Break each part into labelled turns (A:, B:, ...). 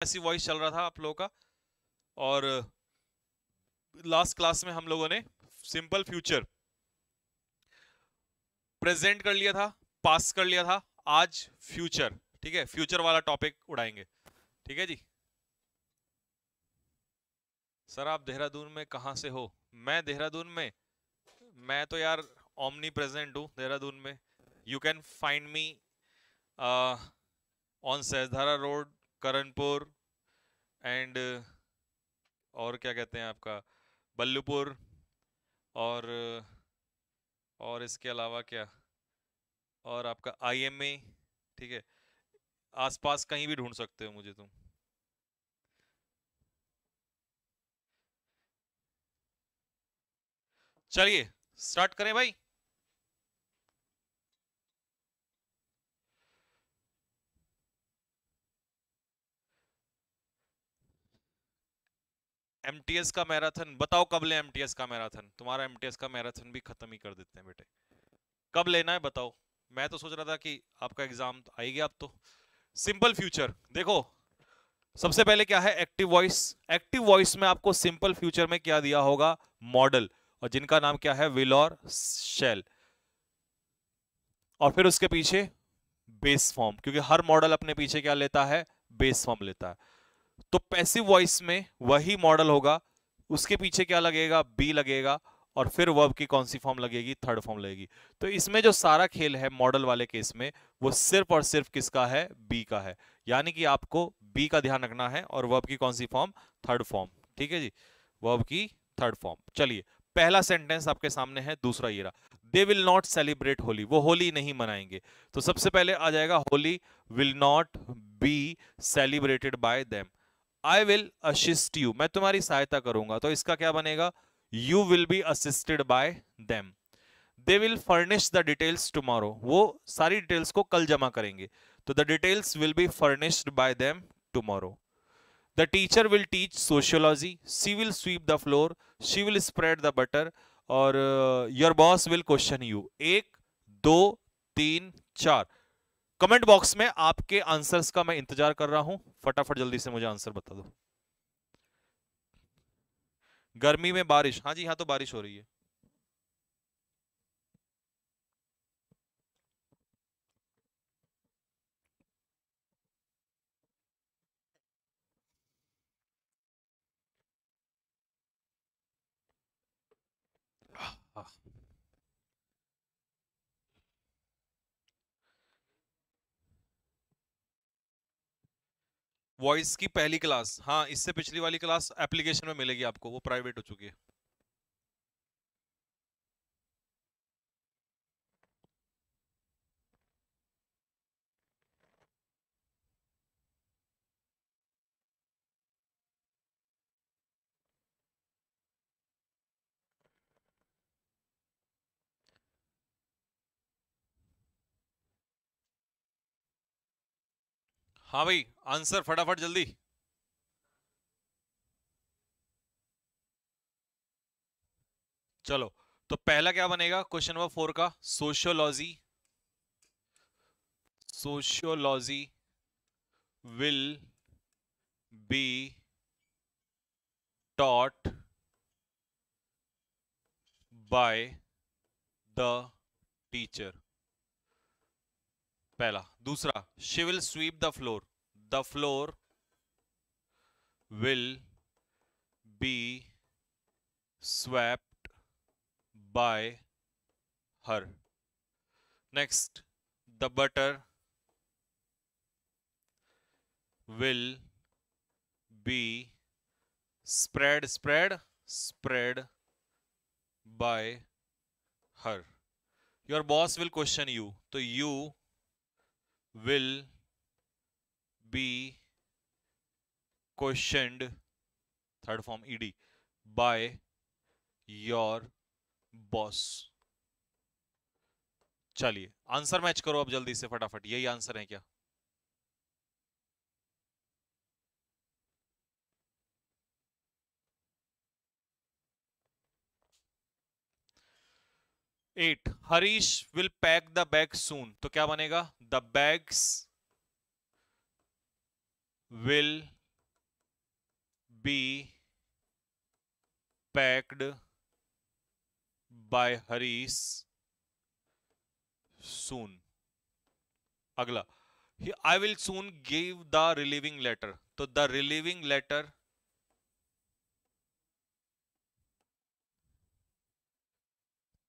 A: Passive voice चल रहा था आप लोगों का, और लास्ट क्लास में हम लोगों ने सिंपल फ्यूचर प्रेजेंट कर लिया था, पास कर लिया था, आज फ्यूचर, ठीक है, फ्यूचर वाला टॉपिक उड़ाएंगे, ठीक है जी। सर आप देहरादून में कहाँ से हो? मैं देहरादून में, मैं तो यार ओमनी प्रेजेंट हूँ देहरादून में। You can find me on Sahastradhara road, Karanpur, and और क्या कहते हैं आपका, बल्लूपुर, और इसके अलावा क्या, और आपका आईएमए, ठीक है, आसपास कहीं भी ढूंढ सकते हो मुझे तुम। चलिए स्टार्ट करें भाई। एमटीएस का मैराथन बताओ कब ले, एमटीएस का मैराथन, तुम्हारा एमटीएस का मैराथन भी खत्म ही कर देते हैं बेटे, कब लेना है बताओ। मैं तो सोच रहा था कि आपका एग्जाम तो आ ही गया अब तो। सिंपल फ्यूचर देखो, सबसे पहले क्या है, एक्टिव वॉइस। एक्टिव वॉइस में आपको सिंपल फ्यूचर में क्या दिया होगा, मॉडल, और जिनका नाम क्या है, विल और शेल, और फिर उसके पीछे बेस फॉर्म, क्योंकि हर मॉडल अपने पीछे क्या लेता है, बेस फॉर्म लेता है। तो पैसिव वॉइस में वही मॉडल होगा, उसके पीछे क्या लगेगा, बी लगेगा, और फिर वर्ब की कौन सी फॉर्म लगेगी, थर्ड फॉर्म लगेगी। तो इसमें जो सारा खेल है मॉडल वाले केस में, वो सिर्फ और सिर्फ किसका है, बी का है। यानी कि आपको बी का ध्यान रखना है, और वर्ब की कौन सी फॉर्म, थर्ड फॉर्म, ठीक है जी, वर्ब की थर्ड फॉर्म। चलिए पहला सेंटेंस आपके सामने है, दूसरा ये रहा, they will not celebrate Holi, वो होली नहीं मनाएंगे। तो सबसे पहले आ जाएगा Holi will not be celebrated by them. I will assist you, मैं तुम्हारी सहायता करूंगा, तो इसका क्या बनेगा, you will be assisted by them. They will furnish the details tomorrow, वो सारी डिटेल्स को कल जमा करेंगे, तो the details will be furnished by them tomorrow. The teacher will teach sociology, she will sweep the floor, she will spread the butter, और your boss will question you. एक, दो, तीन, चार। कमेंट बॉक्स में आपके आंसर्स का मैं इंतजार कर रहा हूं, फटाफट जल्दी से मुझे आंसर बता दो। गर्मी में बारिश, हाँ जी हाँ, तो बारिश हो रही है। वॉइस की पहली क्लास, हाँ इससे पिछली वाली क्लास एप्लीकेशन में मिलेगी आपको, वो प्राइवेट हो चुकी है। हाँ भाई, आंसर फटाफट जल्दी। चलो, तो पहला क्या बनेगा क्वेश्चन नंबर 4 का, sociology, sociology will be taught by the teacher, पहला। दूसरा, she will sweep the floor, the floor will be swept by her. Next, the butter will be spread by her. Your boss will question you, तो you will be questioned, third form ed, by your boss। चलिए answer match करो अब जल्दी से फटाफट, यही answer है क्या? 8, Harish will pack the bag soon, तो क्या बनेगा, the bags will be packed by Harish soon. अगला, I will soon give the relieving letter, तो द रिलीविंग लेटर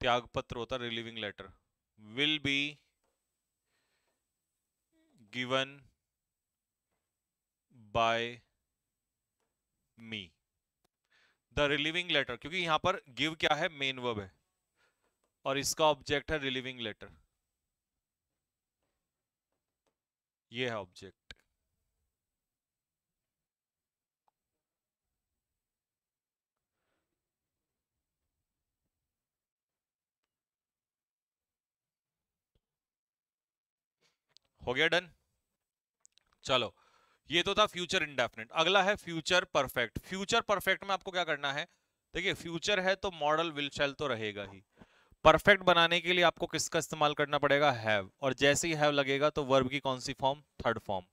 A: त्याग पत्र होता, relieving letter will be given by me. The relieving letter, क्योंकि यहां पर गिव क्या है, मेन वर्ब है, और इसका ऑब्जेक्ट है रिलीविंग लेटर, ये है ऑब्जेक्ट। हो गया डन। चलो, ये तो था फ्यूचर इंडेफिनिट। अगला है फ्यूचर परफेक्ट। फ्यूचर परफेक्ट में आपको क्या करना है, देखिए फ्यूचर है तो मॉडल विल शैल तो रहेगा ही। परफेक्ट बनाने के लिए आपको किसका इस्तेमाल करना पड़ेगा, हैव, और जैसे ही हैव लगेगा तो वर्ब की कौन सी फॉर्म, थर्ड फॉर्म।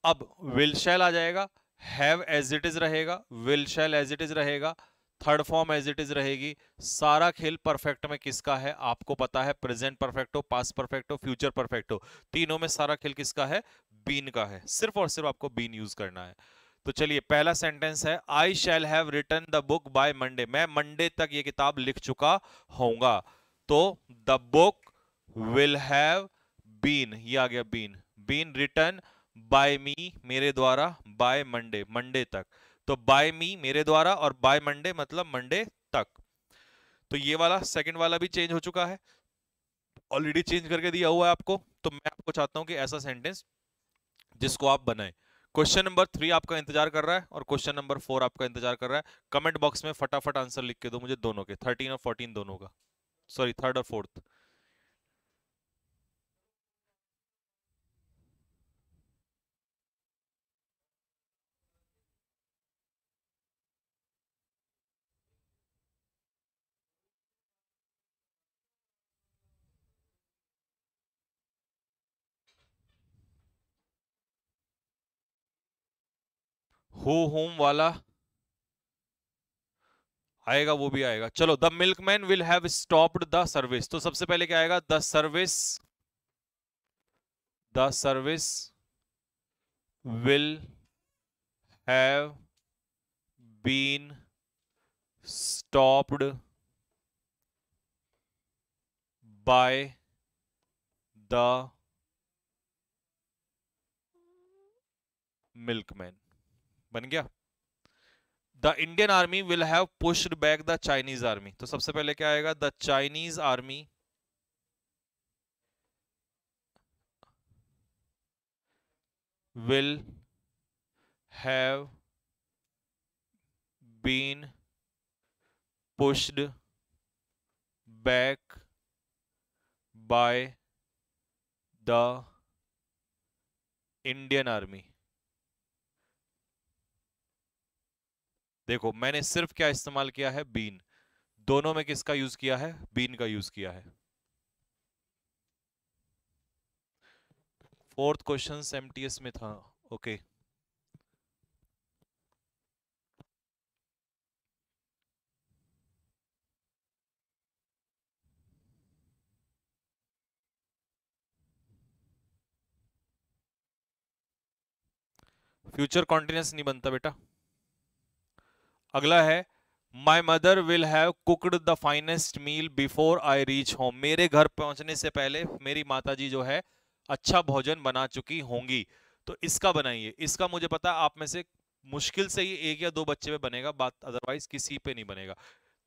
A: अब विल शैल आ जाएगा, हैव एज इट इज रहेगा, will shall as it is रहेगा, third form as it is रहेगी। सारा खेल परफेक्ट में किसका है, आपको पता है, प्रेजेंट परफेक्ट हो, पास्ट परफेक्ट हो, फ्यूचर परफेक्ट हो, तीनों में सारा खेल किसका है, बीन का है। सिर्फ और सिर्फ आपको बीन यूज करना है। तो चलिए, पहला सेंटेंस है, I shall have written the book by Monday, मैं मंडे तक ये किताब लिख चुका होऊंगा। तो the book will have been, ये आ गया been, been written by me, मेरे द्वारा, बाय मंडे, मंडे तक। तो बाय मी मेरे द्वारा, और बाय मंडे मतलब मंडे तक। तो ये वाला सेकंड वाला भी चेंज हो चुका है, ऑलरेडी चेंज करके दिया हुआ है आपको। तो मैं आपको चाहता हूं कि ऐसा सेंटेंस जिसको आप बनाएं। क्वेश्चन नंबर 3 आपका इंतजार कर रहा है, और क्वेश्चन नंबर 4 आपका इंतजार कर रहा है। कमेंट बॉक्स में फटाफट आंसर लिख के दो मुझे, दोनों के, 13 और 14 दोनों का, सॉरी थर्ड और फोर्थ। हु होम वाला आएगा, वो भी आएगा। चलो, the milkman will have stopped the service, तो सबसे पहले क्या आएगा, the service will have been stopped by the milkman. बन गया। The Indian army will have pushed back the Chinese army, तो सबसे पहले क्या आएगा, the Chinese army will have been pushed back by the Indian army. देखो, मैंने सिर्फ क्या इस्तेमाल किया है, बीन। दोनों में किसका यूज किया है, बीन का यूज किया है। फोर्थ क्वेश्चन एमटीएस में था, ओके। फ्यूचर कॉन्टिन्यूस नहीं बनता बेटा। अगला है, my mother will have cooked the finest meal before I reach home, मेरे घर पहुंचने से पहले मेरी माताजी जो है अच्छा भोजन बना चुकी होंगी। तो इसका बनाइए, इसका मुझे पता है आप में से मुश्किल से ही एक या दो बच्चे पे बनेगा, बात अदरवाइज किसी पे नहीं बनेगा।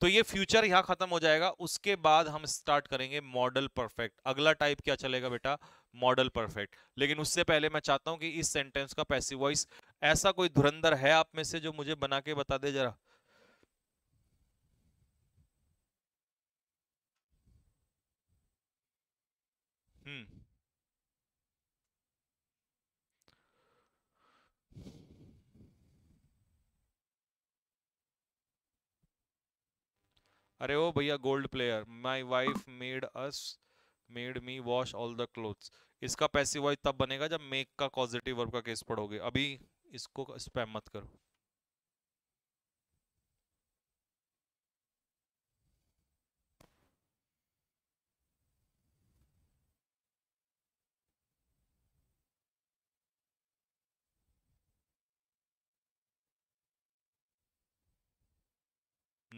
A: तो ये फ्यूचर यहां खत्म हो जाएगा, उसके बाद हम स्टार्ट करेंगे मॉडल परफेक्ट। अगला टाइप क्या चलेगा बेटा, मॉडल परफेक्ट। लेकिन उससे पहले मैं चाहता हूं कि इस सेंटेंस का पैसिव वॉइस, ऐसा कोई धुरंधर है आप में से जो मुझे बना के बता दे जरा। हम्म। अरे ओ भैया, gold player, my wife made me wash all the clothes, इसका पैसिव वॉइस तब बनेगा जब मेक का पॉजिटिव वर्ब का केस पढ़ोगे, अभी इसको स्पैम मत करो।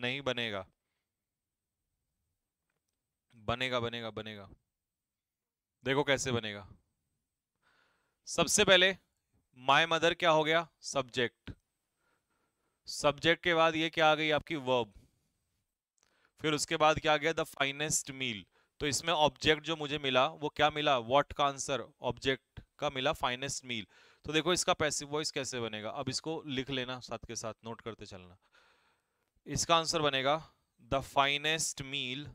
A: नहीं बनेगा, बनेगा बनेगा बनेगा। देखो कैसे बनेगा। सबसे पहले माय मदर क्या हो गया, सब्जेक्ट। सब्जेक्ट के बाद ये क्या आ गई आपकी, वर्ब। फिर उसके बाद क्या आ गया, द फाइनेस्ट मील। तो इसमें ऑब्जेक्ट जो मुझे मिला वो क्या मिला, व्हाट का आंसर ऑब्जेक्ट का मिला, फाइनेस्ट मील। तो देखो इसका पैसिव वॉइस कैसे बनेगा, अब इसको लिख लेना साथ के साथ, नोट करते चलना। इसका आंसर बनेगा the finest meal,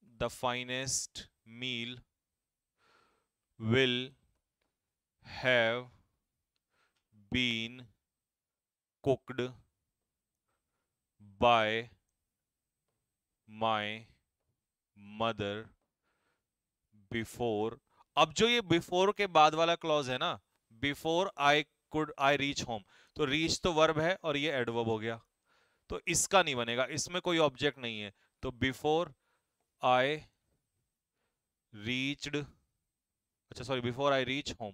A: the finest meal will have been cooked by my mother before. अब जो ये बिफोर के बाद वाला क्लॉज है ना, बिफोर आई रीच होम, तो रीच तो वर्ब है और ये एडवर्ब हो गया, तो इसका नहीं बनेगा, इसमें कोई ऑब्जेक्ट नहीं है। तो बिफोर आई रीच्ड, अच्छा sorry, before I reach home,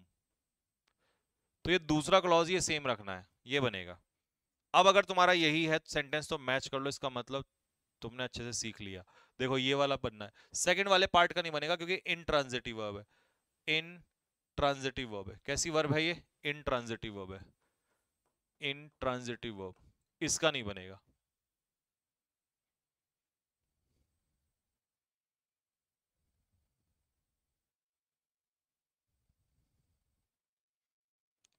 A: तो ये दूसरा क्लॉज ये सेम रखना है, ये बनेगा। अब अगर तुम्हारा यही है सेंटेंस तो मैच कर लो, इसका मतलब तुमने अच्छे से सीख लिया। देखो ये वाला बनना है, सेकंड वाले पार्ट का नहीं बनेगा क्योंकि इन ट्रांजिटिव वर्ब है। इन ट्रांजिटिव वर्ब है, कैसी वर्ब है ये, इन ट्रांजिटिव वर्ब है, इन ट्रांजिटिव वर्ब, इसका नहीं बनेगा।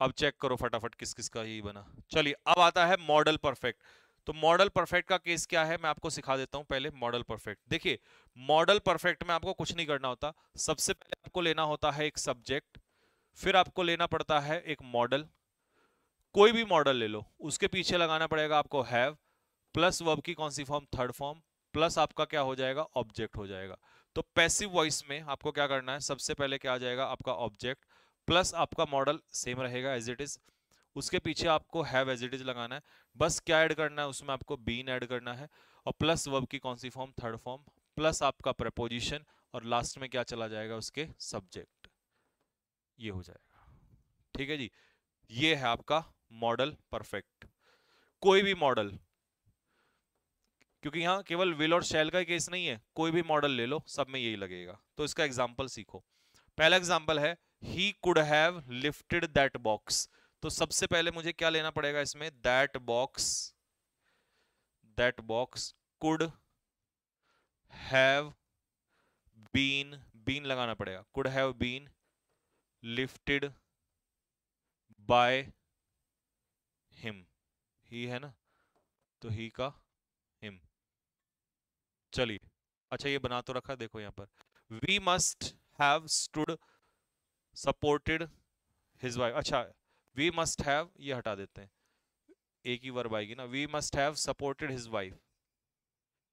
A: अब चेक करो फटाफट किस किस का ही बना। चलिए अब आता है मॉडल परफेक्ट। तो मॉडल परफेक्ट का केस क्या है मैं आपको सिखा देता हूं पहले। मॉडल परफेक्ट देखिए, मॉडल परफेक्ट में आपको कुछ नहीं करना होता, सबसे पहले आपको लेना होता है एक सब्जेक्ट, फिर आपको लेना पड़ता है एक मॉडल, कोई भी मॉडल ले लो, उसके पीछे लगाना पड़ेगा आपको हैव, प्लस वर्ब की कौन सी फॉर्म, थर्ड फॉर्म, प्लस आपका क्या हो जाएगा, ऑब्जेक्ट हो जाएगा। तो पैसिव वॉइस में आपको क्या करना है, सबसे पहले क्या आ जाएगा आपका ऑब्जेक्ट, प्लस आपका मॉडल सेम रहेगा एज इट इज, उसके पीछे आपको हैव एज इट इज लगाना है, बस क्या ऐड करना है उसमें, आपको बीन ऐड करना है, और प्लस वर्ब की कौन सी फॉर्म, थर्ड फॉर्म, प्लस आपका प्रपोजिशन, और लास्ट में क्या चला जाएगा उसके, सब्जेक्ट। ये हो जाएगा, ठीक है जी। ये है आपका मॉडल परफेक्ट। कोई भी मॉडल, क्योंकि यहां केवल विल और शैल का केस नहीं है, कोई भी मॉडल ले लो सब में यही लगेगा। तो इसका एग्जांपल सीखो। पहला एग्जांपल है he could have lifted that box. तो सबसे पहले मुझे क्या लेना पड़ेगा इसमें, that box, that box could have been, been लगाना पड़ेगा, could have been lifted by him, he है ना, तो ही का हिम। चलिए, अच्छा ये बना तो रखा, देखो यहां पर we must have stood supported his wife. अच्छा, वी मस्ट हैव ये हटा देते हैं, एक ही वर्ब आएगी ना, we must have supported his wife,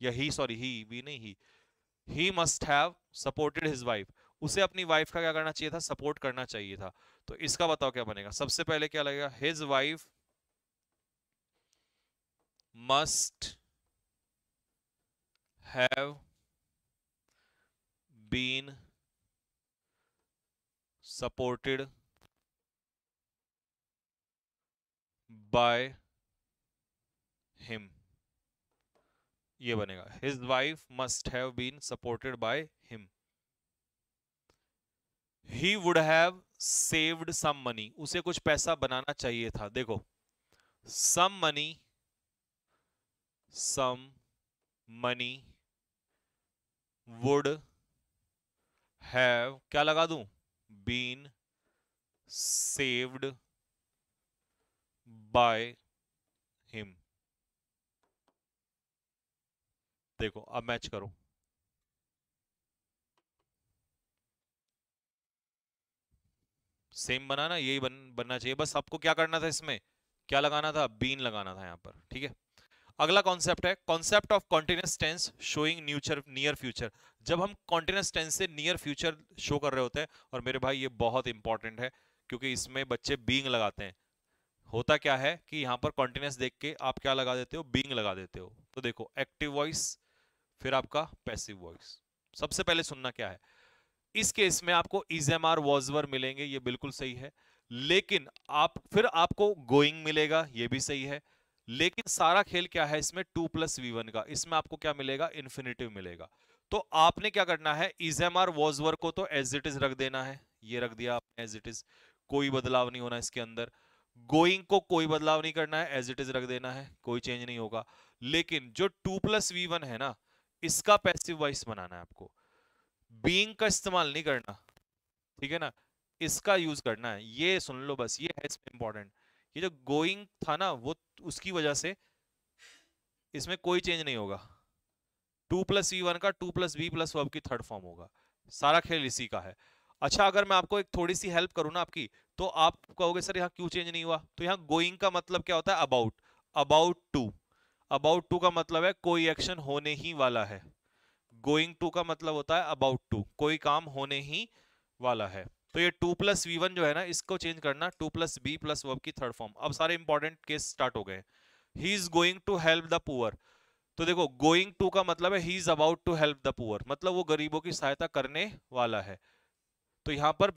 A: या ही, सॉरी ही, वी नहीं, he must have supported his wife, उसे अपनी वाइफ का क्या करना चाहिए था, सपोर्ट करना चाहिए था। तो इसका बताओ क्या बनेगा, सबसे पहले क्या लगेगा, his wife must have been supported by him, ये बनेगा, his wife must have been supported by him. He would have saved some money, उसे कुछ पैसा बनाना चाहिए था। देखो some money, some money would have, क्या लगा दूं, बीन सेव्ड बाय हिम। देखो अब मैच करो, सेम बनाना, यही बनना चाहिए, बस आपको क्या करना था इसमें, क्या लगाना था, बीन लगाना था यहां पर, ठीक है। अगला कॉन्सेप्ट है concept of continuous tense showing near future. जब हम कॉन्टिन्यूअस टेंस से नियर फ्यूचर शो कर रहे होते हैं, और मेरे भाई ये बहुत इंपॉर्टेंट है क्योंकि इसमें बच्चे बीइंग लगाते हैं। होता क्या है कि यहां पर कॉन्टिन्यूअस देख के आप क्या लगा देते हो, बीइंग लगा देते हो। तो देखो एक्टिव वॉइस, फिर आपका पैसिव वॉइस। सबसे पहले सुनना क्या है, इस केस में आपको इजएमआर वॉजवर मिलेंगे, ये बिल्कुल सही है, लेकिन आप फिर आपको गोइंग मिलेगा, ये भी सही है, लेकिन सारा खेल क्या है इसमें, 2+v1 का, इसमें आपको क्या मिलेगा, इन्फिनेटिव मिलेगा। तो आपने क्या करना है, is am are was were को तो एज इट इज रख देना है, ये रख दिया आपने एज इट इज, कोई बदलाव नहीं होना इसके अंदर। गोइंग को कोई बदलाव नहीं करना है, एज इट इज रख देना है, कोई चेंज नहीं होगा। लेकिन जो 2+v1 है ना, इसका पैसिव वॉइस बनाना है आपको, बीइंग का इस्तेमाल नहीं करना, ठीक है ना, इसका यूज करना है। ये सुन लो बस, ये है इसमें इंपॉर्टेंट। ये जो गोइंग था ना, वो उसकी वजह से इसमें कोई चेंज नहीं होगा। 2+v1 का 2+v+ वर्ब की थर्ड फॉर्म होगा। सारा खेल इसी का है। अच्छा, अगर मैं आपको एक थोड़ी सी हेल्प करूं ना आपकी, तो आप कहोगे सर यहाँ क्यों चेंज नहीं हुआ, तो यहाँ गोइंग का मतलब क्या होता है, about, about to. About to का मतलब है कोई एक्शन होने ही वाला है। गोइंग टू का मतलब होता है अबाउट टू, कोई काम होने ही वाला है। तो ये 2+v1 जो है ना, इसको चेंज करना 2+b+ वर्ब की थर्ड फॉर्म। अब सारे इंपॉर्टेंट केस स्टार्ट हो गए। He is going to help the poor, तो देखो गोइंग टू का मतलब है he is about to help the poor, मतलब वो गरीबों की सहायता करने वाला है। तो यहां पर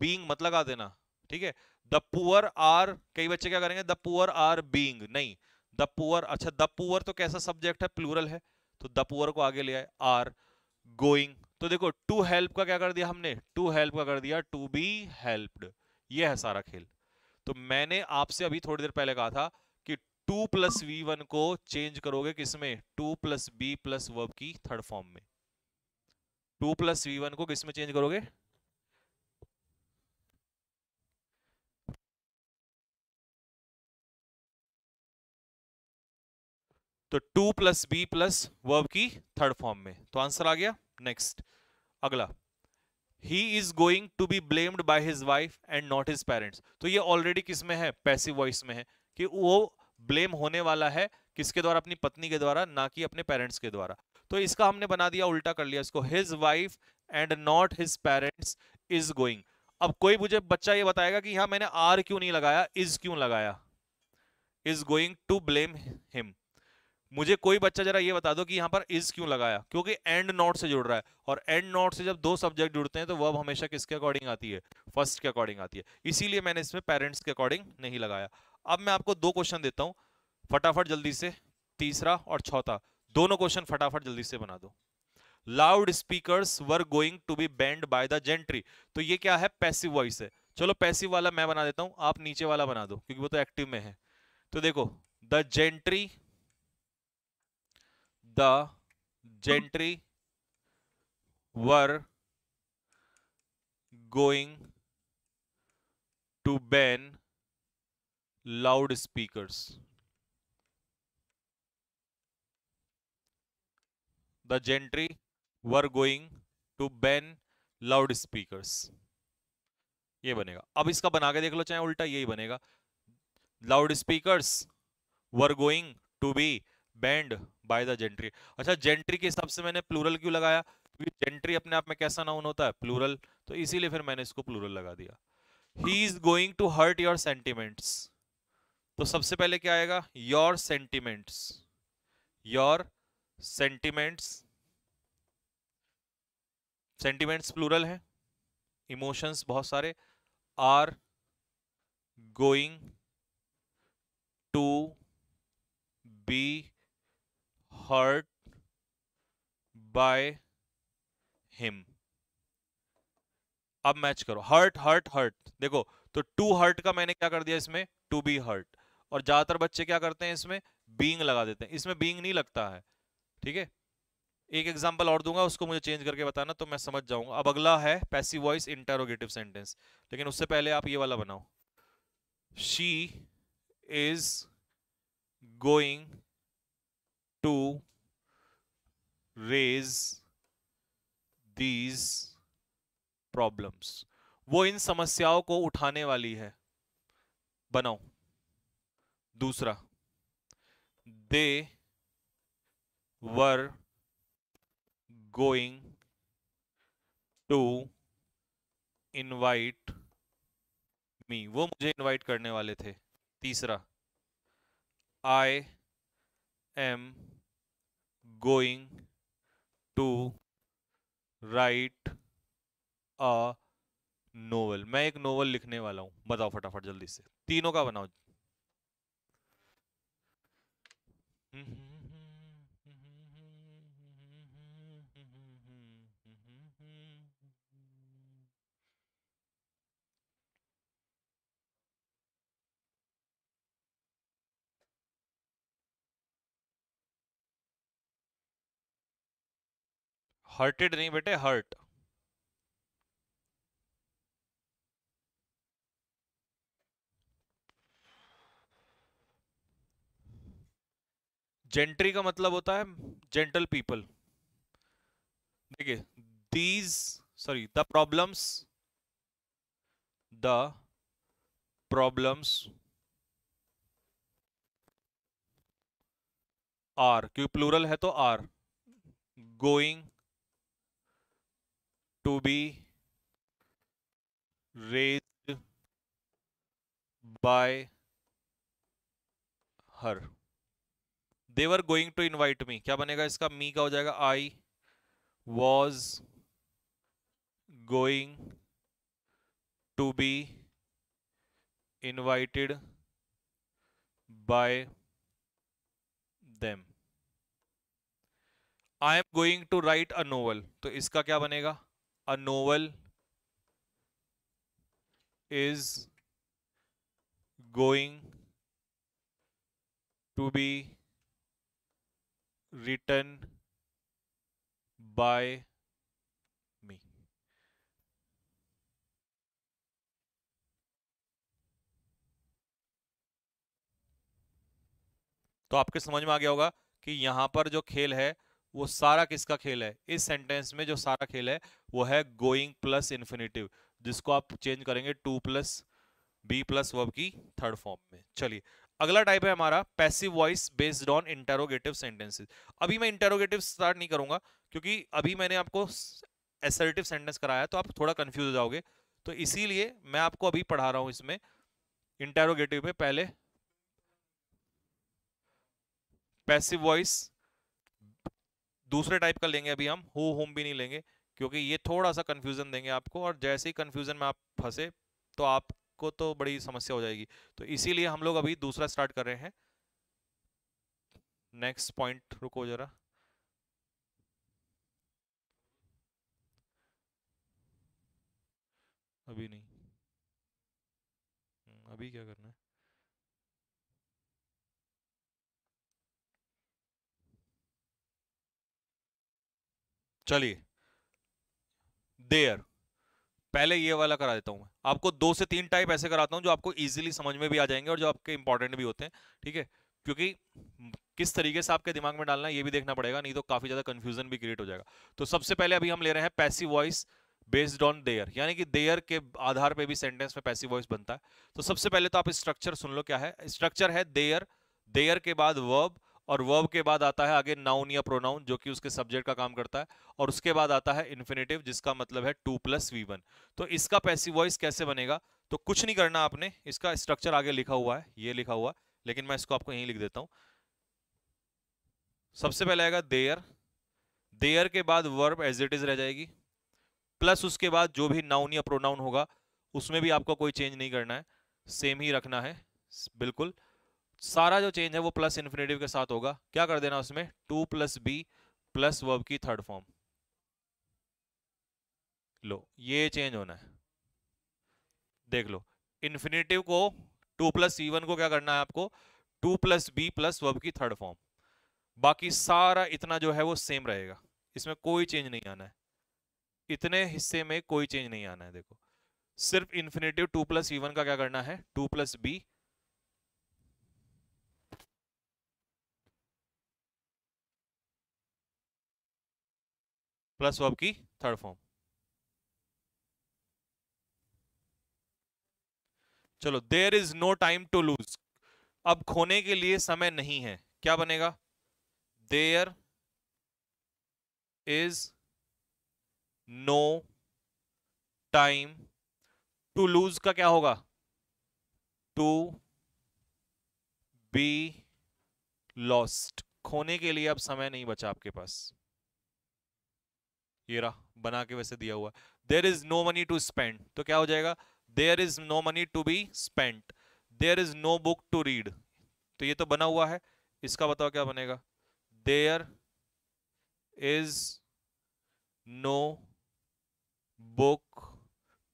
A: बीइंग मत लगा देना, ठीक है। द पुअर आर, कई बच्चे क्या करेंगे, द पुअर आर बीइंग, नहीं, द पुअर, अच्छा द पुअर तो कैसा सब्जेक्ट है, प्लूरल है, तो द पुअर को आगे ले आए, आर गोइंग। तो देखो टू हेल्प का क्या कर दिया हमने, टू हेल्प का कर दिया टू बी हेल्प्ड। ये है सारा खेल। तो मैंने आपसे अभी थोड़ी देर पहले कहा था कि 2+v1 को चेंज करोगे किसमें, 2+b+ वर्ब की थर्ड फॉर्म में। 2+v1 को किसमें चेंज करोगे, तो 2+b+ वर्ब की थर्ड फॉर्म में। तो आंसर आ गया। नेक्स्ट, अगला, he is going to be blamed by his wife and not his parents. तो ये ऑलरेडी किस में है, पैसिव वॉइस में है, कि वो ब्लेम होने वाला है किसके द्वारा, अपनी पत्नी के द्वारा, ना कि अपने पेरेंट्स के द्वारा। तो इसका हमने बना दिया, उल्टा कर लिया इसको, his wife and not his parents is going. अब कोई मुझे बच्चा ये बताएगा कि यहां मैंने आर क्यों नहीं लगाया, इज क्यों लगाया, is going to blame him. मुझे कोई बच्चा जरा ये बता दो कि यहां पर इज क्यों लगाया, क्योंकि एंड नॉट से जुड़ रहा है, और एंड नॉट से जब दो सब्जेक्ट जुड़ते हैं तो वर्ब हमेशा किसके अकॉर्डिंग आती है, फर्स्ट के अकॉर्डिंग आती है, इसीलिए मैंने इसमें पेरेंट्स के अकॉर्डिंग नहीं लगाया। अब मैं आपको दो क्वेश्चन देता हूं, फटाफट जल्दी से, तीसरा और चौथा, दोनों क्वेश्चन फटाफट जल्दी से बना दो। Loud speakers were going to be banned by the gentry. तो ये क्या है, पैसिव वॉइस है। चलो पैसिव वाला मैं बना देता हूं, आप नीचे वाला बना दो क्योंकि वो तो एक्टिव में है। तो देखो, the gentry, the gentry were going to ban loudspeakers. The gentry were going to ban loudspeakers. ये बनेगा। अब इसका बना के देख लो, चाहे उल्टा यही बनेगा, loud speakers were going to be banned by the gentry. अच्छा, जेंट्री के हिसाब से मैंने प्लूरल क्यों लगाया, क्योंकि जेंट्री अपने आप में कैसा नाउन होता है, प्लूरल, तो इसीलिए फिर मैंने इसको प्लूरल लगा दिया। He is going to hurt your sentiments, तो सबसे पहले क्या आएगा, your sentiments, your sentiments, sentiments plural है, इमोशंस बहुत सारे, are going to be hurt by him. अब मैच करो, हर्ट हर्ट हर्ट, देखो, तो टू हर्ट का मैंने क्या कर दिया इसमें, टू बी हर्ट, और ज्यादातर बच्चे क्या करते हैं इसमें, बीइंग लगा देते हैं, इसमें बीइंग नहीं लगता है, ठीक है। एक एग्जांपल और दूंगा, उसको मुझे चेंज करके बताना तो मैं समझ जाऊंगा। अब अगला है पैसिव वॉइस इंटरोगेटिव सेंटेंस, लेकिन उससे पहले आप ये वाला बनाओ, she is going to raise these problems, वो इन समस्याओं को उठाने वाली है। बनाओ दूसरा, they were going to invite me, वो मुझे इनवाइट करने वाले थे। तीसरा, I am going to write a novel, मैं एक नोवेल लिखने वाला हूं। बताओ फटाफट जल्दी से, तीनों का बनाओ। हर्टेड नहीं बेटे, हर्ट। जेंट्री का मतलब होता है जेंटल पीपल। देखिए, these, sorry, the problems are, क्योंकि प्लूरल है तो are going to be raised by her. They were going to invite me, क्या बनेगा इसका? मी का हो जाएगा I was going to be invited by them. I am going to write a novel, तो इसका क्या बनेगा? A novel is going to be written by me. तो आपके समझ में आ गया होगा कि यहां पर जो खेल है वो सारा किसका खेल है? इस सेंटेंस में जो सारा खेल है वो है गोइंग प्लस इन्फिनेटिव, जिसको आप चेंज करेंगे to plus be plus verb की थर्ड फॉर्म में। चलिए, अगला टाइप है हमारा passive voice based on interrogative sentences. अभी मैं इंटेरोगेटिव स्टार्ट नहीं करूंगा, क्योंकि अभी मैंने आपको असर्टिव सेंटेंस कराया तो आप थोड़ा कंफ्यूज हो जाओगे, तो इसीलिए मैं आपको अभी पढ़ा रहा हूं इसमें इंटेरोगेटिव में। पहले पैसिव वॉइस दूसरे टाइप का लेंगे, अभी हम हु हुम भी नहीं लेंगे, क्योंकि ये थोड़ा सा कंफ्यूजन देंगे आपको, और जैसे ही कंफ्यूजन में आप फंसे तो आपको तो बड़ी समस्या हो जाएगी। तो इसीलिए हम लोग अभी दूसरा स्टार्ट कर रहे हैं। नेक्स्ट पॉइंट, रुको जरा। अभी नहीं। अभी क्या करना है? चलिए, देयर, पहले ये वाला करा देता हूं मैं आपको। दो से तीन टाइप ऐसे कराता हूं जो आपको इजीली समझ में भी आ जाएंगे और जो आपके इंपॉर्टेंट भी होते हैं, ठीक है? क्योंकि किस तरीके से आपके दिमाग में डालना है ये भी देखना पड़ेगा, नहीं तो काफी ज्यादा कंफ्यूजन भी क्रिएट हो जाएगा। तो सबसे पहले अभी हम ले रहे हैं passive voice based on their, यानी कि देयर के आधार पे भी सेंटेंस में पैसिव वॉइस बनता है। तो सबसे पहले तो आप स्ट्रक्चर सुन लो क्या है। स्ट्रक्चर है देयर, देयर के बाद वर्ब, और वर्ब के बाद आता है आगे नाउन या प्रोनाउन जो कि उसके सब्जेक्ट का काम करता है, और उसके बाद आता है इन्फिनेटिव जिसका मतलब है टू प्लस वी वन। तो इसका पैसिव वॉइस कैसे बनेगा? तो कुछ नहीं करना आपने, इसका स्ट्रक्चर आगे लिखा हुआ है, ये लिखा हुआ, लेकिन मैं इसको आपको यहीं लिख देता हूं। सबसे पहले आएगा देयर, देयर के बाद वर्ब एज इट इज रह जाएगी, प्लस उसके बाद जो भी नाउन या प्रोनाउन होगा उसमें भी आपको कोई चेंज नहीं करना है, सेम ही रखना है बिल्कुल। सारा जो चेंज है वो प्लस इन्फिनेटिव के साथ होगा। क्या कर देना उसमें? To plus be plus verb की थर्ड फॉर्म। लो, ये चेंज होना है, देख लो। इन्फिनेटिव को, टू प्लस सी वन को क्या करना है आपको? To plus be plus verb की थर्ड फॉर्म। बाकी सारा इतना जो है वो सेम रहेगा, इसमें कोई चेंज नहीं आना है, इतने हिस्से में कोई चेंज नहीं आना है। देखो, सिर्फ infinitive to plus C one का क्या करना है? To plus be plus verb की थर्ड फॉर्म। चलो, there is no time to lose, अब खोने के लिए समय नहीं है, क्या बनेगा? There is no time to lose का क्या होगा? टू बी लॉस्ट, खोने के लिए अब समय नहीं बचा आपके पास। ये रहा बना के वैसे दिया हुआ। There is no money to spend, तो क्या हो जाएगा? There is no money to be spent. There is no book to read, तो ये तो बना हुआ है, इसका बताओ क्या बनेगा। There is no book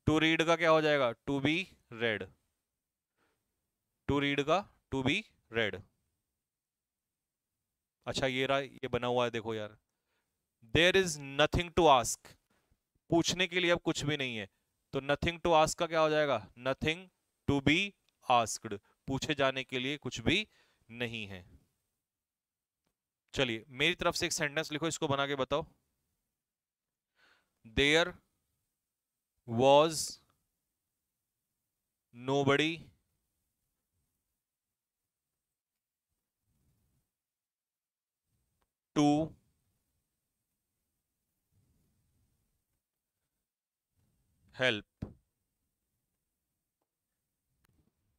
A: to read का क्या हो जाएगा, to be read. To read का टू बी रेड। अच्छा ये रहा, ये बना हुआ है देखो यार। There is nothing to ask, पूछने के लिए अब कुछ भी नहीं है, तो नथिंग टू आस्क का क्या हो जाएगा, नथिंग टू बी आस्क्ड, पूछे जाने के लिए कुछ भी नहीं है। चलिए मेरी तरफ से एक सेंटेंस लिखो, इसको बना के बताओ। There was nobody to help.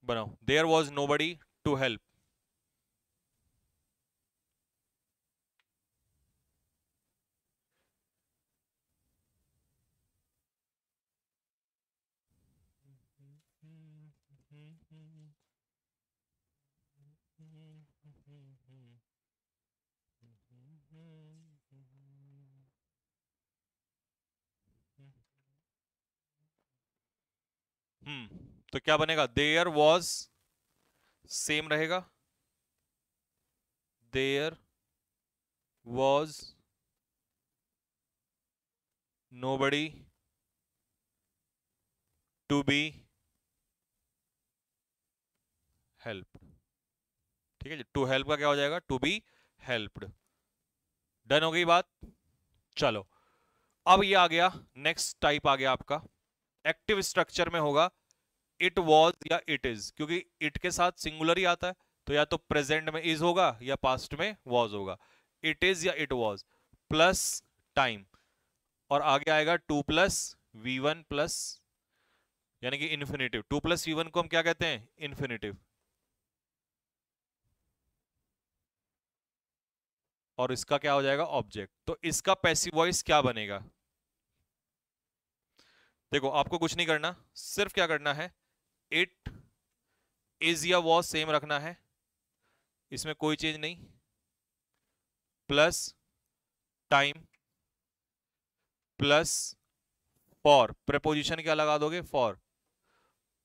A: बनाओ, there was nobody to help. तो क्या बनेगा, देयर वॉज सेम रहेगा, there was nobody to be help. ठीक है जी, टू हेल्प का क्या हो जाएगा, टू बी हेल्प्ड। डन हो गई बात। चलो अब ये आ गया, नेक्स्ट टाइप आ गया आपका, एक्टिव स्ट्रक्चर में होगा इट वॉज या इट इज, क्योंकि इट के साथ सिंगुलर ही आता है, तो या तो प्रेजेंट में इज होगा या पास्ट में वॉज होगा। इट इज या इट वॉज प्लस टाइम, और आगे आएगा to plus V one plus, यानी कि infinitive. To plus V one को हम क्या कहते हैं, इन्फिनेटिव। और इसका क्या हो जाएगा, ऑब्जेक्ट। तो इसका पैसिव वॉइस क्या बनेगा, देखो आपको कुछ नहीं करना, सिर्फ क्या करना है, इट इज या वॉज सेम रखना है, इसमें कोई चेंज नहीं, plus time plus for, preposition क्या लगा दोगे, फॉर,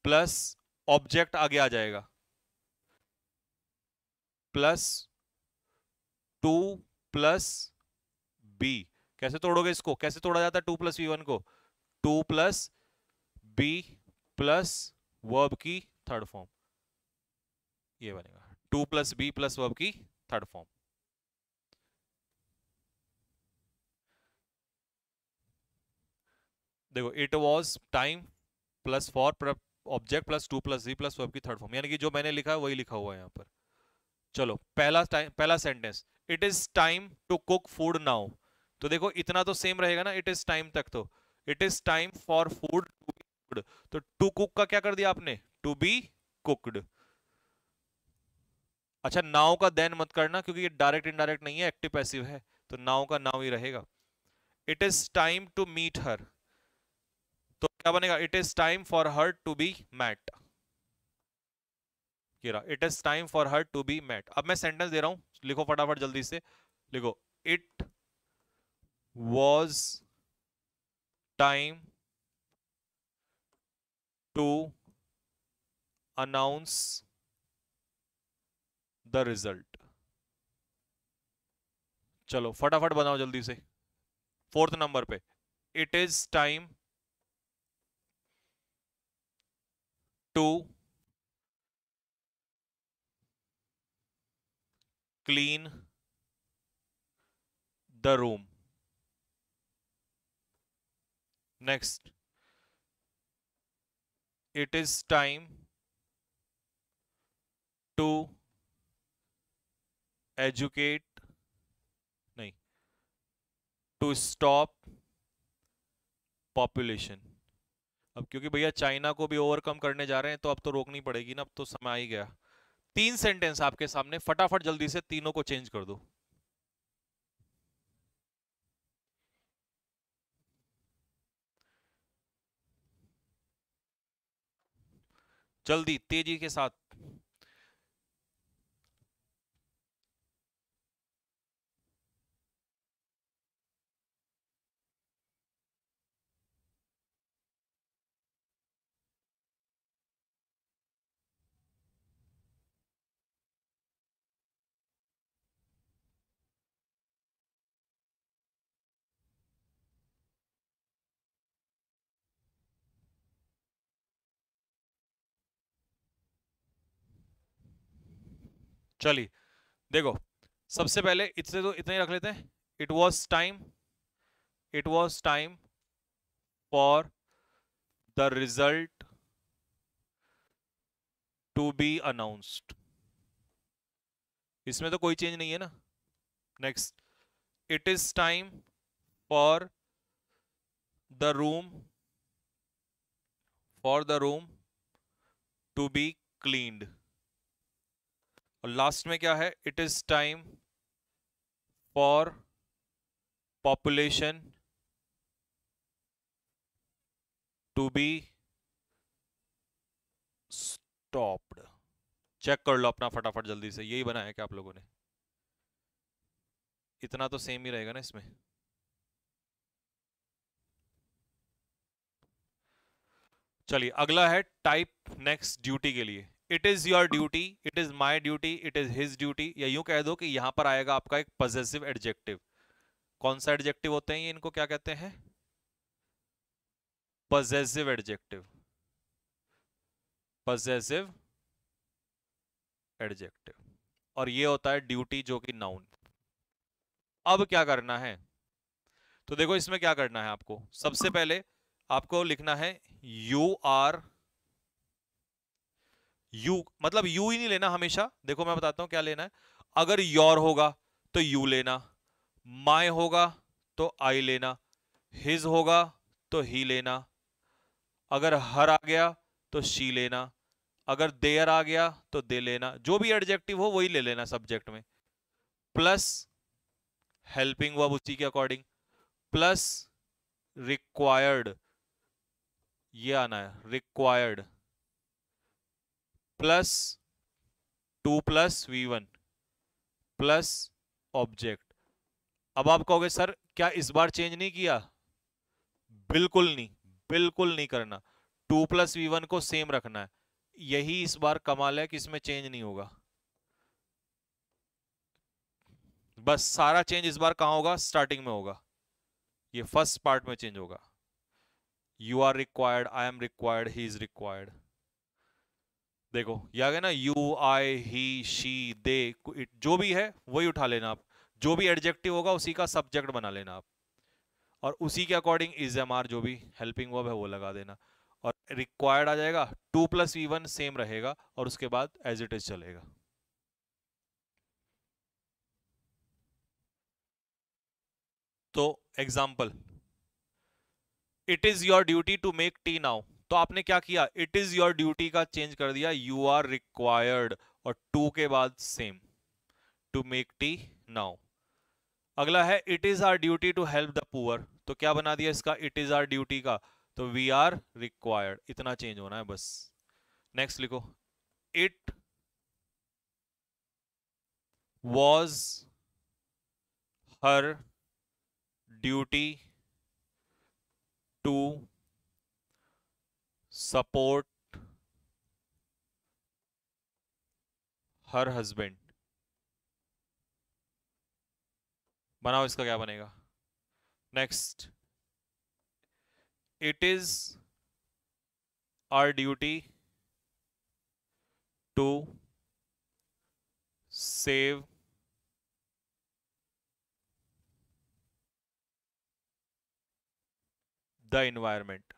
A: प्लस ऑब्जेक्ट आगे आ जाएगा, प्लस टू प्लस बी। कैसे तोड़ोगे इसको, कैसे तोड़ा जाता है टू प्लस वी वन को, to plus be plus verb की थर्ड फॉर्म, ये बनेगा to plus be plus verb की थर्ड फॉर्म। देखो it was time plus for object plus to plus be plus verb की थर्ड फॉर्म, यानी कि जो मैंने लिखा है वही लिखा हुआ है यहाँ पर। चलो पहला टाइम, पहला sentence, it is time to cook food now. तो देखो इतना तो सेम रहेगा ना, इट इज टाइम तक तो, it is time for food to be cooked, तो टू कुक का क्या कर दिया आपने, टू बी कुक्ड। अच्छा नाउ का देन मत करना, क्योंकि ये डायरेक्ट इनडायरेक्ट नहीं है, एक्टिव पैसिव है, तो नाउ का नाउ ही रहेगा। It is time to meet her, तो क्या बनेगा, it is time for her to be met. It is time for her to be met. अब मैं सेंटेंस दे रहा हूं, लिखो फटाफट जल्दी से, लिखो it was time to announce the result. चलो फटाफट बनाओ जल्दी से, फोर्थ नंबर पे, it is time to clean the room. Next, it is time to educate, नहीं, टू स्टॉप पॉपुलेशन। अब क्योंकि भैया चाइना को भी ओवरकम करने जा रहे हैं, तो अब तो रोकनी पड़ेगी ना, अब तो समय आ ही गया। तीन सेंटेंस आपके सामने, फटाफट जल्दी से तीनों को चेंज कर दो। जल्दी तेजी के साथ। चलिए देखो, सबसे पहले इससे तो इतना ही रख लेते हैं। It was time, it was time for the result to be announced. इसमें तो कोई चेंज नहीं है ना। Next, it is time for the room, for the room to be cleaned. और लास्ट में क्या है, it is time for population to be stopped. Check कर लो अपना फटाफट जल्दी से, यही बनाया क्या आप लोगों ने? इतना तो सेम ही रहेगा ना इसमें। चलिए अगला है टाइप नेक्स्ट ड्यूटी के लिए। It is your duty, it is my duty, it is his duty, या यूं कह दो कि यहां पर आएगा आपका एक पजेसिव एडजेक्टिव। कौन सा एडजेक्टिव होते हैं ये, इनको क्या कहते हैं? Possessive adjective, possessive adjective. और ये होता है ड्यूटी जो कि नाउन। अब क्या करना है, तो देखो इसमें क्या करना है आपको। सबसे पहले आपको लिखना है यू आर, यू मतलब यू ही नहीं लेना हमेशा। देखो मैं बताता हूं क्या लेना है। अगर योर होगा तो यू लेना, माय होगा तो आई लेना, हिज होगा तो ही लेना, अगर हर आ गया तो शी लेना, अगर देयर आ गया तो दे लेना। जो भी एडजेक्टिव हो वही ले लेना सब्जेक्ट में, प्लस हेल्पिंग वर्ब उसी के अकॉर्डिंग, प्लस रिक्वायर्ड, ये आना है required, plus to plus V1 plus object. अब आप कहोगे सर क्या इस बार चेंज नहीं किया? बिल्कुल नहीं, बिल्कुल नहीं करना। 2 + V1 को सेम रखना है। यही इस बार कमाल है कि इसमें चेंज नहीं होगा। बस सारा चेंज इस बार कहां होगा? स्टार्टिंग में होगा। ये फर्स्ट पार्ट में चेंज होगा। You are required, I am required, he is required. देखो ये आ गया ना, you I he she they, जो भी है वही उठा लेना आप। जो भी एडजेक्टिव होगा उसी का सब्जेक्ट बना लेना आप, और उसी के अकॉर्डिंग इज एम आर जो भी हेल्पिंग वर्ब है वो लगा देना। और रिक्वायर्ड आ जाएगा, 2 + V1 सेम रहेगा, और उसके बाद एज इट इज चलेगा। तो example, it is your duty to make tea now. तो आपने क्या किया, इट इज योर ड्यूटी का चेंज कर दिया, यू आर रिक्वायर्ड, और टू के बाद same, to make tea now. अगला है it is our duty to help the poor. तो क्या बना दिया इसका, इट इज आर ड्यूटी का, तो वी आर रिक्वायर्ड। इतना चेंज होना है बस। नेक्स्ट लिखो, it was her duty to support her husband. बनाओ इसका क्या बनेगा। Next, it is our duty to save the environment.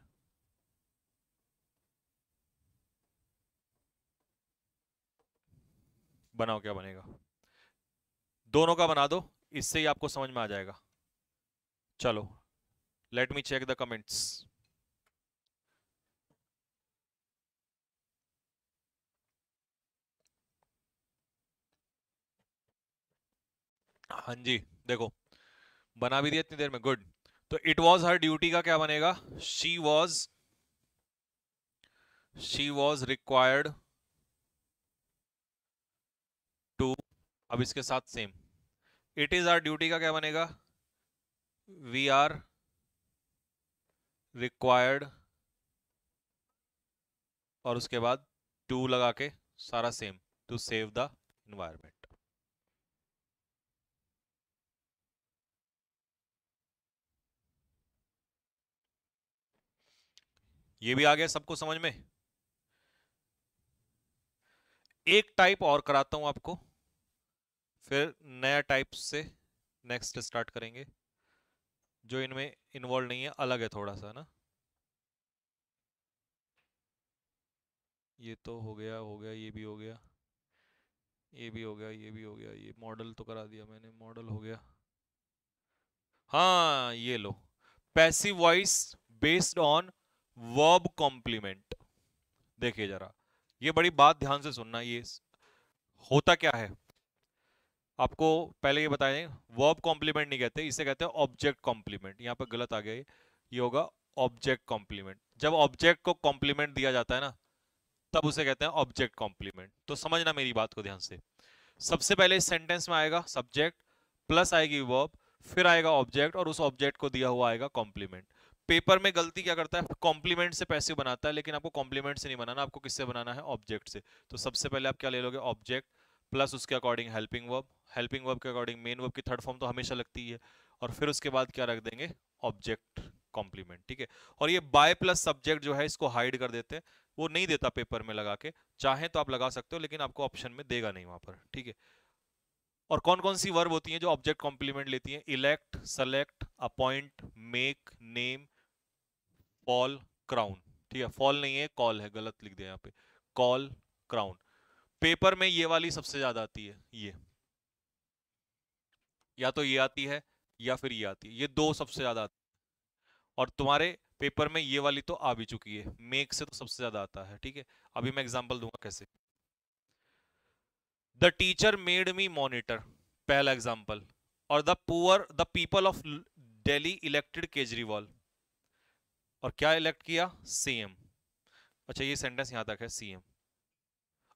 A: बनाओ क्या बनेगा। दोनों का बना दो, इससे ही आपको समझ में आ जाएगा। चलो let me check the comments. हाँ जी, देखो बना भी दिया इतनी देर में, गुड। तो इट वॉज हर ड्यूटी का क्या बनेगा, शी वॉज रिक्वायर्ड टू, अब इसके साथ same. It is our duty का क्या बनेगा, वी आर रिक्वायर्ड, और उसके बाद टू लगा के सारा same, to save the environment. ये भी आ गया सबको समझ में। एक टाइप और कराता हूं आपको, फिर नया टाइप से नेक्स्ट स्टार्ट करेंगे, जो इनमें इन्वॉल्व नहीं है, अलग है थोड़ा सा ना। ये तो हो गया, ये भी हो गया, ये भी हो गया, ये भी हो गया, ये मॉडल तो करा दिया मैंने, मॉडल हो गया। हाँ ये लो, passive voice based on verb complement. देखिए जरा, ये बड़ी बात ध्यान से सुनना, ये होता क्या है आपको पहले ये बताएं। वर्ब कॉम्प्लीमेंट नहीं कहते, इसे कहते हैं ऑब्जेक्ट कॉम्प्लीमेंट। यहाँ पे गलत आ गया, ये होगा ऑब्जेक्ट कॉम्प्लीमेंट। जब ऑब्जेक्ट को कॉम्प्लीमेंट दिया जाता है ना, तब उसे कहते हैं ऑब्जेक्ट कॉम्प्लीमेंट। तो समझना मेरी बात को ध्यान से। सबसे पहले इस सेंटेंस में आएगा सब्जेक्ट, प्लस आएगी वर्ब, फिर आएगा ऑब्जेक्ट, और उस ऑब्जेक्ट को दिया हुआ आएगा कॉम्प्लीमेंट। पेपर में गलती क्या करता है, कॉम्प्लीमेंट से पैसिव बनाता है, लेकिन आपको कॉम्प्लीमेंट से नहीं बनाना, आपको किससे बनाना है, ऑब्जेक्ट से। तो सबसे पहले आप क्या ले लोगे, ऑब्जेक्ट, प्लस उसके according helping verb, helping verb के अकॉर्डिंग मेन वर्ब की थर्ड फॉर्म तो हमेशा लगती है, और फिर उसके बाद क्या रख देंगे, ऑब्जेक्ट कॉम्प्लीमेंट। ठीक है। और ये बाय प्लस सब्जेक्ट जो है, इसको हाइड कर देते हैं, वो नहीं देता पेपर में लगा के। चाहे तो आप लगा सकते हो, लेकिन आपको ऑप्शन में देगा नहीं वहां पर। ठीक है। और कौन कौन सी वर्ब होती हैं जो ऑब्जेक्ट कॉम्प्लीमेंट लेती हैं, elect, select, appoint, make, name, call, crown. ठीक है, फॉल नहीं है, कॉल है, गलत लिख दिया यहाँ पे, कॉल, क्राउन। पेपर में ये वाली सबसे ज्यादा आती है, ये या तो ये आती है या फिर ये आती है, ये दो सबसे ज्यादा आती है। और तुम्हारे पेपर में ये वाली तो आ भी चुकी है, मेक से तो सबसे ज्यादा आता है। ठीक है। अभी मैं एग्जांपल दूंगा कैसे। The teacher made me monitor, पहला एग्जांपल। और the people of Delhi elected Kejriwal, और क्या इलेक्ट किया, सीएम। अच्छा ये सेंटेंस यहां तक है, सीएम।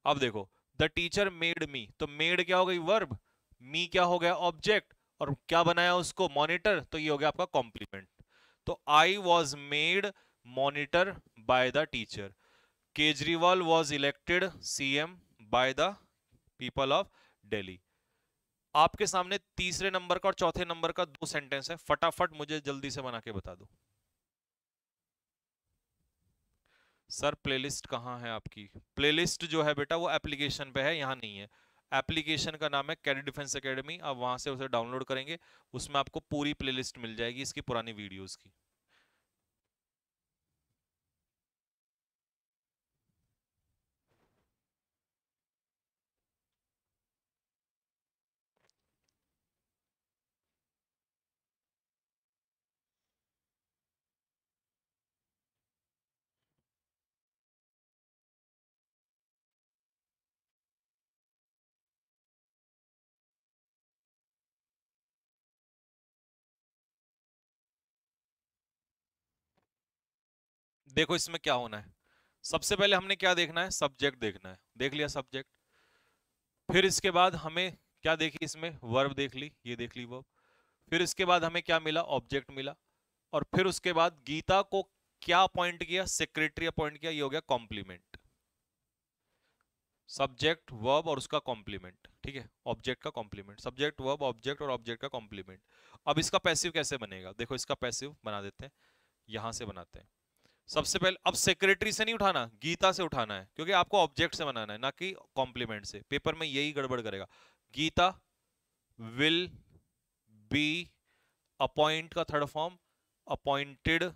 A: अब देखो, द टीचर मेड मी, तो मेड क्या हो गई, वर्ब, मी क्या हो गया, ऑब्जेक्ट, और क्या बनाया उसको, मॉनिटर, तो ये हो गया आपका कॉम्प्लीमेंट। तो I was made monitor by the teacher, Kejriwal was elected CM by the people of Delhi. आपके सामने तीसरे नंबर का और चौथे नंबर का दो सेंटेंस है, फटाफट मुझे जल्दी से बना के बता दो। सर प्लेलिस्ट कहाँ है आपकी, प्लेलिस्ट जो है बेटा वो एप्लीकेशन पे है, यहाँ नहीं है। एप्लीकेशन का नाम है कैडेट डिफेंस एकेडमी, आप वहां से उसे डाउनलोड करेंगे, उसमें आपको पूरी प्लेलिस्ट मिल जाएगी इसकी पुरानी वीडियोस की। देखो इसमें क्या होना है, सबसे पहले हमने क्या देखना है, सब्जेक्ट देखना है, देख लिया सब्जेक्ट। फिर इसके बाद हमें क्या देखी, इसमें वर्ब देख ली, ये देख ली वर्ब। फिर इसके बाद हमें क्या मिला, ऑब्जेक्ट मिला। और फिर उसके बाद गीता को क्या अपॉइंट किया, सेक्रेटरी अपॉइंट किया, ये हो गया कॉम्प्लीमेंट। सब्जेक्ट वर्ब और उसका कॉम्प्लीमेंट। ठीक है, ऑब्जेक्ट का कॉम्प्लीमेंट, सब्जेक्ट वर्ब ऑब्जेक्ट और ऑब्जेक्ट का कॉम्प्लीमेंट। अब इसका पैसिव कैसे बनेगा, देखो इसका पैसिव बना देते हैं, यहां से बनाते हैं। सबसे पहले अब सेक्रेटरी से नहीं उठाना, गीता से उठाना है, क्योंकि आपको ऑब्जेक्ट से बनाना है ना कि कॉम्प्लीमेंट से। पेपर में यही गड़बड़ करेगा। गीता विल बी, अपॉइंट का थर्ड फॉर्म, अपॉइंटेड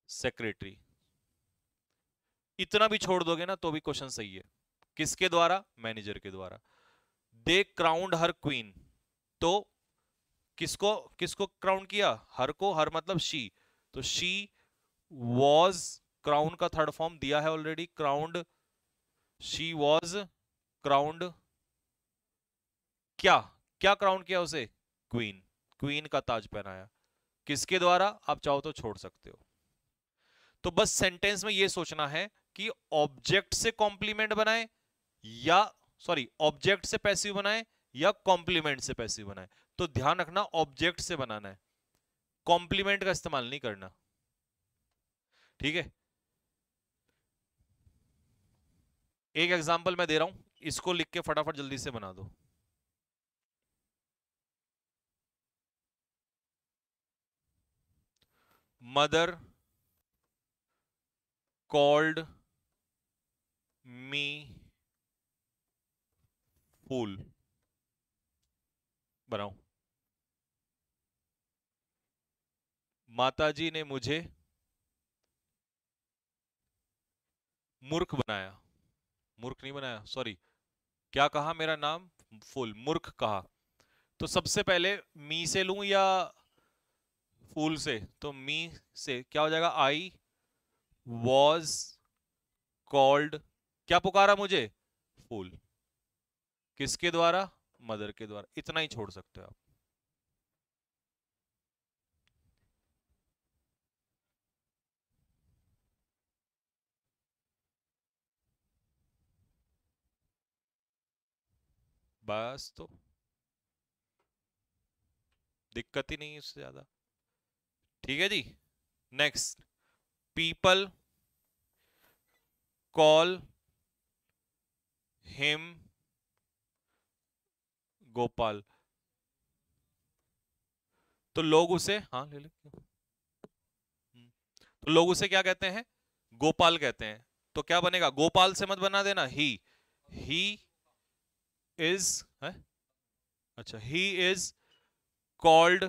A: सेक्रेटरी। इतना भी छोड़ दोगे ना तो भी क्वेश्चन सही है। किसके द्वारा, मैनेजर के द्वारा। दे क्राउंड हर क्वीन, तो किसको किसको क्राउन किया, हर को, हर मतलब शी, तो शी वॉज, क्राउन का थर्ड फॉर्म दिया है already, crowned, she was crowned, क्या क्या क्राउन किया उसे, क्वीन, क्वीन का ताज पहनाया। किसके द्वारा, आप चाहो तो छोड़ सकते हो। तो बस सेंटेंस में ये सोचना है कि ऑब्जेक्ट से कॉम्प्लीमेंट बनाए, या सॉरी ऑब्जेक्ट से पैसिव बनाए, या कॉम्प्लीमेंट से पैसिव बनाए। तो ध्यान रखना ऑब्जेक्ट से बनाना है, कॉम्प्लीमेंट का इस्तेमाल नहीं करना। ठीक है। एक एग्जांपल मैं दे रहा हूं, इसको लिख के फटाफट जल्दी से बना दो। मदर कॉल्ड मी फूल। बनाऊं। माताजी ने मुझे मूर्ख बनाया। मूर्ख नहीं बनाया, सॉरी। क्या कहा, मेरा नाम फूल, मूर्ख कहा। तो सबसे पहले मी से लूं या फूल से? तो मी से क्या हो जाएगा, आई वॉज कॉल्ड, क्या पुकारा मुझे, फूल। किसके द्वारा, मदर के द्वारा। इतना ही छोड़ सकते हो आप। बस, तो दिक्कत ही नहीं है इससे ज्यादा। ठीक है जी। Next, people call him Gopal. तो लोग उसे, हाँ ले ले। तो लोग उसे क्या कहते हैं, गोपाल कहते हैं। तो क्या बनेगा, गोपाल से मत बना देना, ही इज है। अच्छा, ही इज कॉल्ड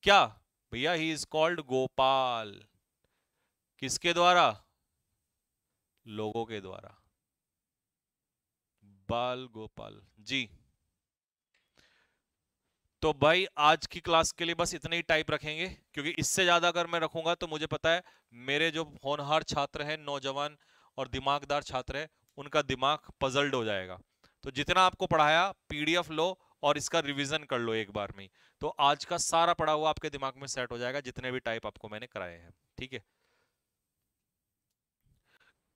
A: क्या, भैया ही इज कॉल्ड गोपाल। किसके द्वारा, लोगों के द्वारा। बाल गोपाल जी। तो भाई आज की क्लास के लिए बस इतने ही टाइप रखेंगे, क्योंकि इससे ज्यादा अगर मैं रखूंगा तो मुझे पता है मेरे जो होनहार छात्र हैं, नौजवान और दिमागदार छात्र हैं, उनका दिमाग पजल्ड हो जाएगा। तो जितना आपको पढ़ाया पीडीएफ लो और इसका रिवीजन कर लो एक बार में। तो आज का सारा पढ़ा हुआ आपके दिमाग में सेट हो जाएगा, जितने भी टाइप आपको मैंने कराए हैं। ठीक है।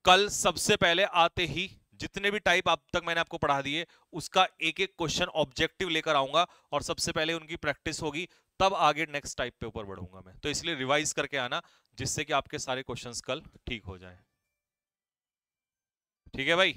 A: कल सबसे पहले आते ही जितने भी टाइप अब तक मैंने आपको पढ़ा दिए, उसका एक एक क्वेश्चन ऑब्जेक्टिव लेकर आऊंगा और सबसे पहले उनकी प्रैक्टिस होगी, तब आगे नेक्स्ट टाइप पे ऊपर बढ़ूंगा मैं। तो इसलिए रिवाइज करके आना, जिससे कि आपके सारे क्वेश्चंस कल ठीक हो जाएं। ठीक है भाई।